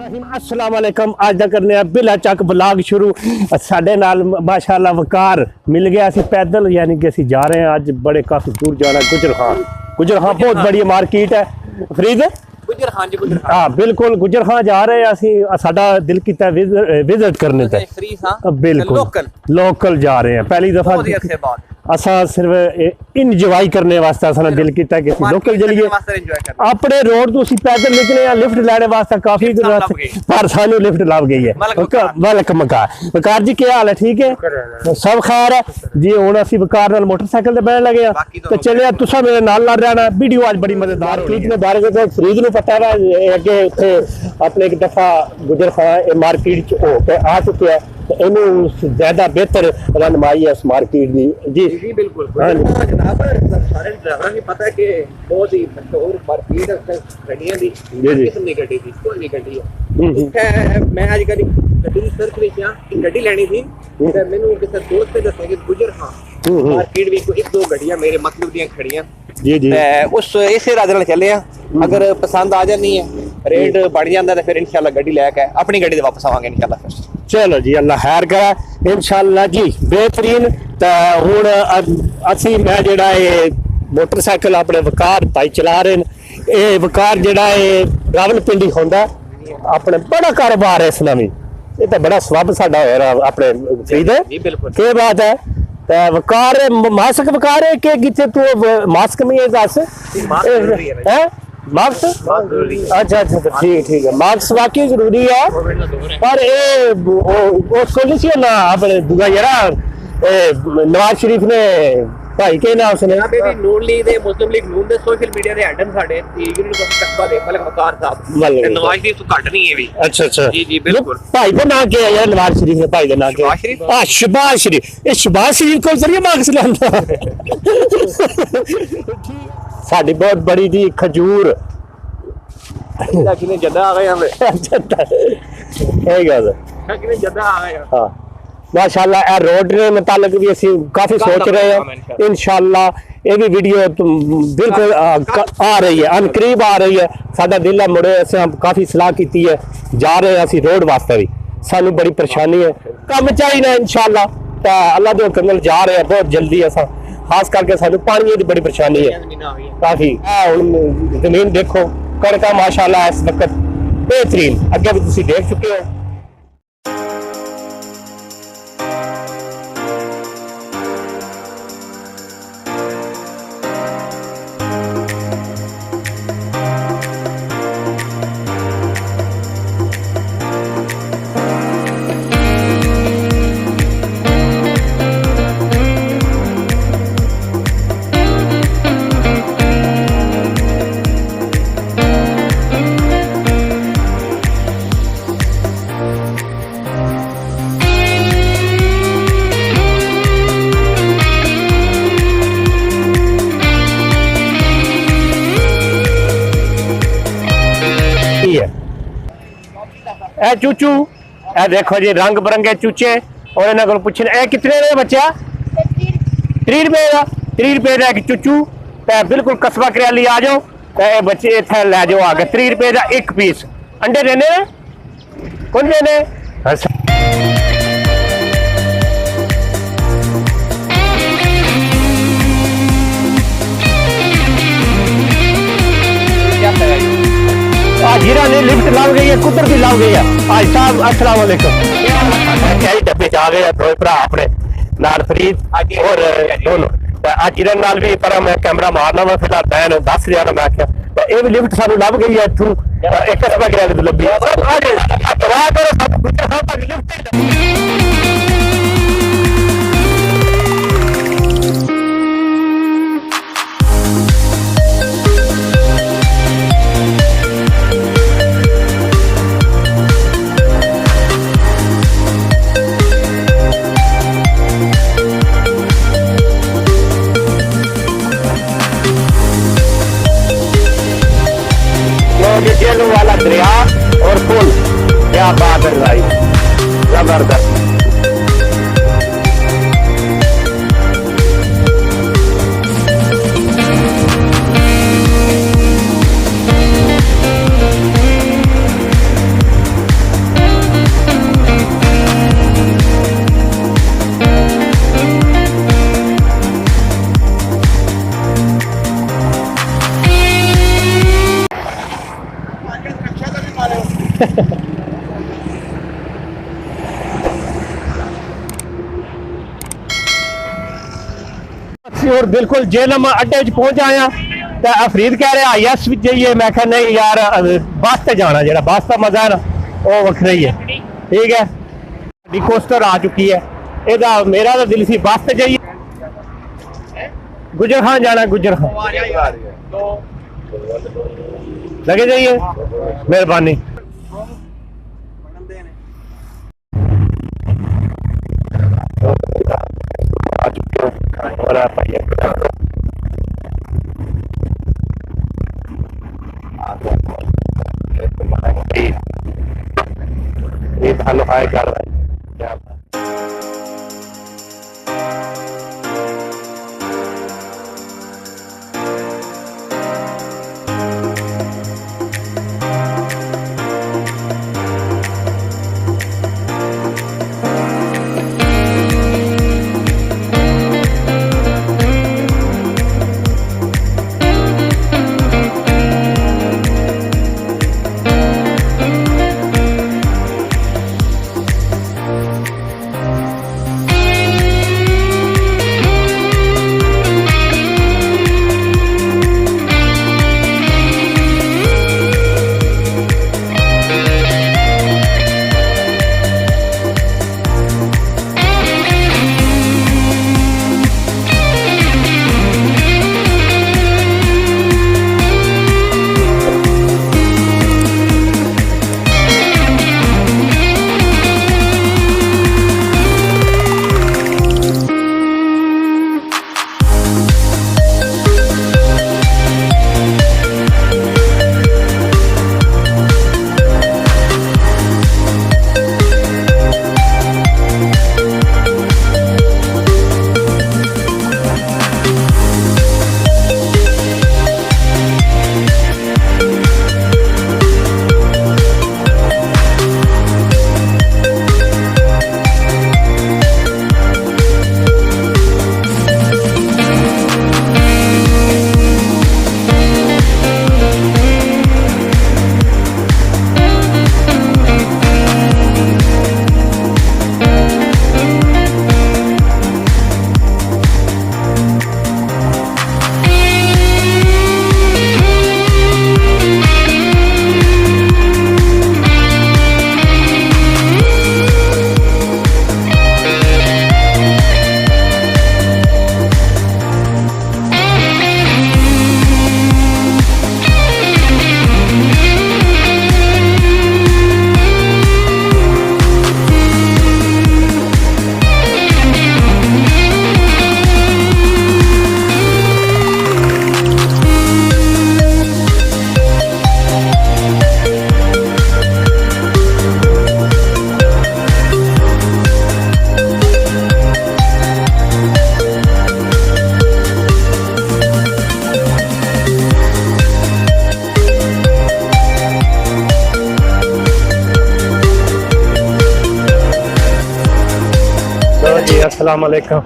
अस्सलाम वालेकुम। अज दा करने बिला चक ब्लॉग शुरू। साडे नाल माशाअल्लाह वकार मिल गया। असी पैदल यानी कि असी जा रहे हैं अज बड़े काफी दूर जाना। गुजर खान बहुत बड़ी मार्केट है फरीद। हाँ बिल्कुल गुजर खान जा रहे हैं असी। साडा दिल कीता विजिट करने ते बिल्कुल लोकल जा रहे हैं पहली दफा। असा सिर्फ इंजॉय करने वास्ते असा दिल कीता कि लोकल चलिए अपने रोड तो पैदल निकले हैं लिफ्ट लैने वास्ते काफी पर सानू लिफ्ट लभ गई है। वेलकम वकार जी क्या हाल है? ठीक है सब खैर है जी। हुण असी वकार नाल मोटरसाइकिल ते बैठन लगे तो चले तुसा मेरे नाल रहना। वीडियो अज बड़ी मजेदार चीज ने बारे में फरीद नूं पता है अगे उत्थे अपने एक दफा गुजर खान मार्केट च हो के आ चुके हैं तो ज्यादा बेहतर रहनुमाई है इस मार्केट की जी। जी बिल्कुल जनाब सारे ड्राइवरों को पता है कि बहुत ही मशहूर मार्केट है गड्डियां दी किस्म दी गड्डी दी कोई गड्डी है। मैं आज कल गड्डी सर्च किया गड्डी लेनी थी तो मैंने किसी दोस्त ने दसा कि गुजर खान मार्केट भी एक दो गड्डियां मेरे मतलब दी खड़ियां जी जी उस इस इरादे नाल चले अगर पसंद आ जानी है रेट बढ़ जाता है फिर इंशाल्लाह गड्डी लैके अपनी गड्डी ते वापस आवांगे इंशाल्लाह। फिर चलो जी अल्लाह खैर करे इंशाल्लाह जी बेहतरीन। तो हुण असी मैं जेड़ा मोटरसाइकिल अपने वकार भाई चला रहे हैं। ये वकार जेड़ा रावलपिंडी होंदा अपने बड़ा कारोबार है इसना भी। ये तो बड़ा स्वब साडा होया अपने फरीद के बात है। तो वकार मास्क वकार है कि किथे तू मास्क में दस है मास्क अच्छा अच्छा ठीक ठीक है मास्क वाकई जरूरी है पर ये ना अपने दूसरा यार नवाज शरीफ ने भाई के नाम सुने नून लीग दे मुस्लिम लीग नून दे सोशल मीडिया दे हैंडल साडे यूनिट कस्बा दे मलिक वकार साहब नवाज शरीफ तो घट नहीं है भी। अच्छा अच्छा जी जी बिल्कुल भाई को ना क्या यार नवाज शरीफ ने भाई का ना क्या हां शहबाज शरीफ ये शहबाज शरीफ को जरिए मार्क्स लांदा साडी बहुत बड़ी जी खजूर किने जदा आ गए हम है गल किने जदा आ गए हां माशाल्लाह ए रोड ने मुतालिक भी असी काफी सोच रहे हैं इंशाल्लाह ये भी वीडियो बिल्कुल आ रही है अनकरीब आ रही है। साडा दिल है मुड़े अस काफी सलाह की है जा रहे हैं असी रोड वास्ते भी सानू बड़ी परेशानी है कम चाहिए इंशाल्लाह तो अल्लाह दे हुक्म नाल जा रहे हैं बहुत जल्दी असा खास करके सानू पानी की बड़ी परेशानी है काफी। जमीन देखो कड़का माशाल्लाह इस वक्त बेहतरीन अगे भी तुसी देख चुके हो। ए चूचू ए देखो जी रंग बिरंगे चूचे और इन्होंने को पूछने ए कितने ने बच्चा 30 रुपए का 30 रुपए का एक चूचू तो बिल्कुल कस्बा करियाली आ जाओ तो बच्चे इतने लै जाओ आके 30 रुपए का एक पीस। अंडे देने कौन देने जीरा ने लिफ्ट लग गई है कुदरत भी लग गई है। आज साहब अस्सलाम वालेकुम क्या डब्बे आ गए दो भरा अपने नाल फरीद और दोनों आज जीरा नाल भी पर मैं कैमरा मारना वा फिलहाल बैन 10 हजार मैं आख्या ये भी लिफ्ट सानू लभ गई है इथों एक रस्ता गिरा लभी जेलू वाला दरिया और पुल क्या बात है भाई जबरदस्त। ਅਸੀਂ ਹੋਰ ਬਿਲਕੁਲ ਜੇਲਮ ਅੱਡੇ 'ਚ ਪਹੁੰਚ ਆਏ ਆ ਤੇ ਅਫਰੀਦ ਕਹਿ ਰਿਹਾ ਯੈਸ ਵਿੱਚ ਜਾਈਏ ਮੈਂ ਕਿਹਾ ਨਹੀਂ ਯਾਰ ਬੱਸ ਤੇ ਜਾਣਾ ਜਿਹੜਾ ਬੱਸ ਦਾ ਮਜ਼ਾ ਹੈ ਨਾ ਉਹ ਵੱਖਰਾ ਹੀ ਹੈ ਠੀਕ ਹੈ ਸਾਡੀ ਕੋਸਟਰ ਆ ਚੁੱਕੀ ਹੈ ਇਹਦਾ ਮੇਰਾ ਤਾਂ ਦਿਲ ਸੀ ਬੱਸ ਤੇ ਜਾਈਏ गुजर खान जाना गुजर खान लगे जाइए मेहरबानी अस्सलाम वालेकुम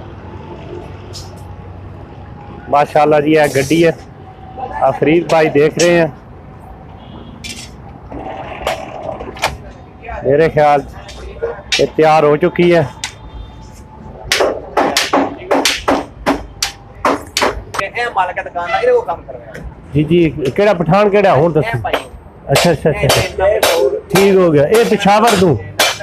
माशाल्लाह जी है गड्डी है अफरीद भाई देख रहे हैं मेरे ख्याल ये तैयार हो चुकी है जी जी केड़ा पठान केड़ा हूं दस अच्छा अच्छा अच्छा ठीक हो गया ये पिछावर दूं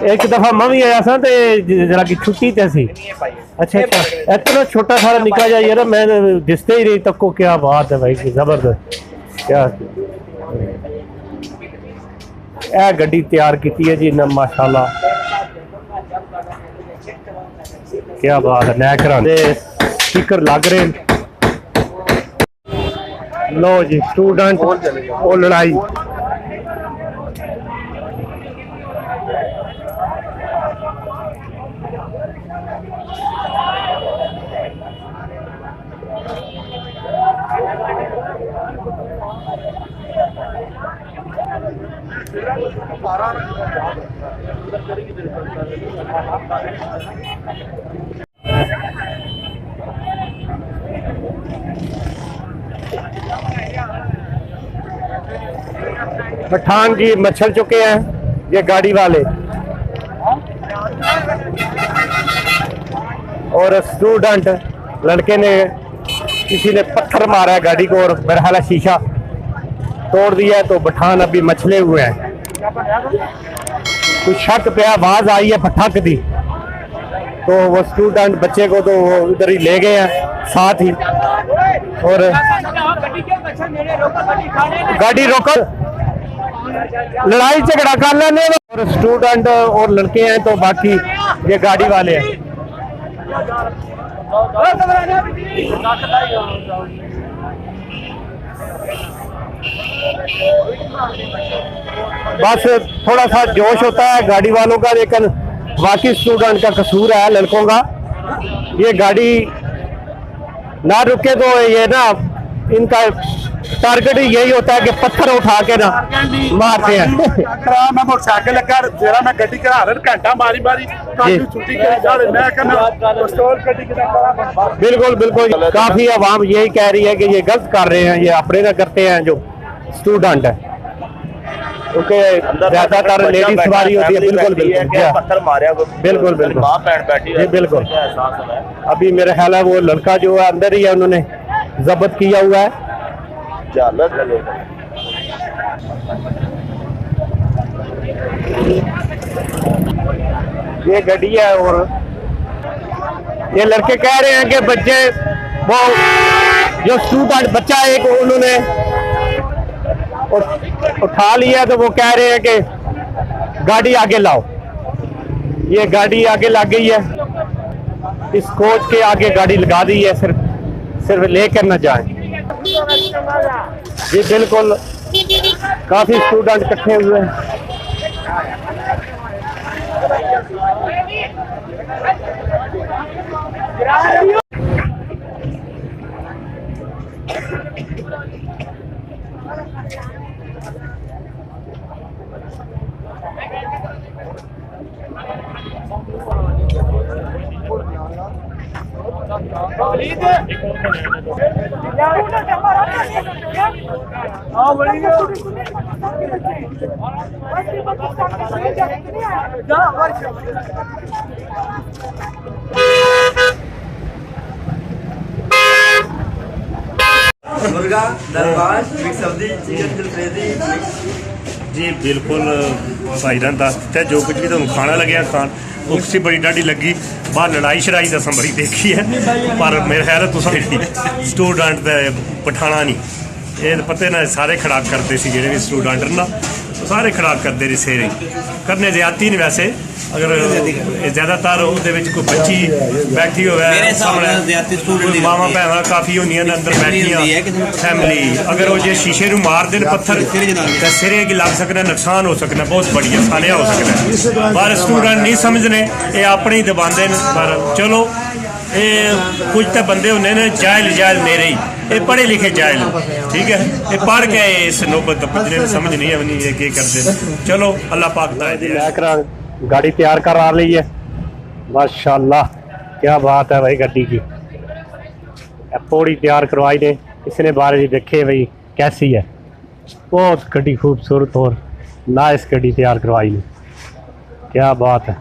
एक दफा मैं भी आया था जरा की छुट्टी ते सी अच्छा अच्छा इतना छोटा सारा निका जा यार मैं दिसते ही रही तक को क्या बात है भाई जबरदस्त क्या यह गड्डी तैयार की है जी ना माशाल्लाह क्या बात है नैकरा स्पीकर लग रहे लो जी स्टूडेंट वो लड़ाई पठान जी मच्छर चुके हैं ये गाड़ी वाले और स्टूडेंट लड़के ने किसी ने पत्थर मारा है गाड़ी को और मेरा ख्याल है शीशा तोड़ दिया है, तो पठान अभी मछले हुए हैं। कुछ शक पे आवाज आई है पटाख दी, तो वो स्टूडेंट बच्चे को तो वो उधर ही ले गए हैं साथ ही। और गाड़ी रोको, लड़ाई झगड़ा कर लेने। और स्टूडेंट और लड़के हैं तो बाकी ये गाड़ी वाले हैं। बस थोड़ा सा जोश होता है गाड़ी वालों का, लेकिन बाकी स्टूडेंट का कसूर है, लड़कों का। ये गाड़ी ना रुके तो ये ना इनका टारगेट ही यही होता है कि पत्थर उठा के ना मारते हैं। मैं मोटरसाइकिल कर जरा मैं गड्डी करा रहा घंटा मारी मारी छुट्टी कर मैं बिल्कुल बिल्कुल, काफी आवाम यही कह रही है कि ये गलत कर रहे हैं, ये अपने ना करते हैं जो स्टूडेंट है, क्योंकि ज्यादातर लेडीज सवारी होती है। बिल्कुल बिल्कुल, पत्थर मारे बिल्कुल बिल्कुल माँ पैंट बैठी जी बिल्कुल। अभी मेरा ख्याल है वो लड़का जो है अंदर ही है, उन्होंने जब्त किया हुआ है। ये गाड़ी है और ये लड़के कह रहे हैं कि बच्चे वो जो स्टूडेंट बच्चा एक उन्होंने उठा लिया, तो वो कह रहे हैं कि गाड़ी आगे लाओ। ये गाड़ी आगे लग गई है, इस कोच के आगे गाड़ी लगा दी है, सिर्फ लेकर ना जाए। जी बिल्कुल, काफी स्टूडेंट इकट्ठे हुए हैं। मुर्गा दरबार मिक्स सब्जी चिकन जलेबी जी बिल्कुल भाईजान दस दिता जो कुछ भी तुम खाना लगे खान भुख सी बड़ी ढाडी लगी बाहर लड़ाई शड़ाई तो असं बड़ी देखी है पर मेरे ख्याल तुस स्टूडेंट पठाना नहीं ये पता ना सारे खड़ाक करते थे जेडे भी स्टूडेंट ना सारे खड़ाक करते रहे सेरे करने ज्यादती नहीं वैसे अगर ज्यादातर कोई बच्ची बैठी हो मावा भैन काफ़ी होंगे अंदर बैठिया फैमिली अगर वो जो शीशे में मार देन पत्थर तो सिरे की लग सकना नुकसान हो सकना बहुत बढ़िया सालिया हो सकना पर स्टूडेंट नहीं समझने ये अपने ही दबाते हैं पर चलो ये कुछ तो बंदे होंगे ने जायल जायल मेरे ही ये पढ़े लिखे जायल ठीक है ये पढ़ के इस नौबत पुजने समझ नहीं आनी ये क्या करते चलो अल्लाह पाक दा गाड़ी तैयार करा ली है माशाल्लाह क्या बात है भाई गड्डी की पौड़ी तैयार करवाई ने इसने बारे देखे भाई कैसी है बहुत गड्डी खूबसूरत और नाइस गड्डी तैयार करवाई ने क्या बात है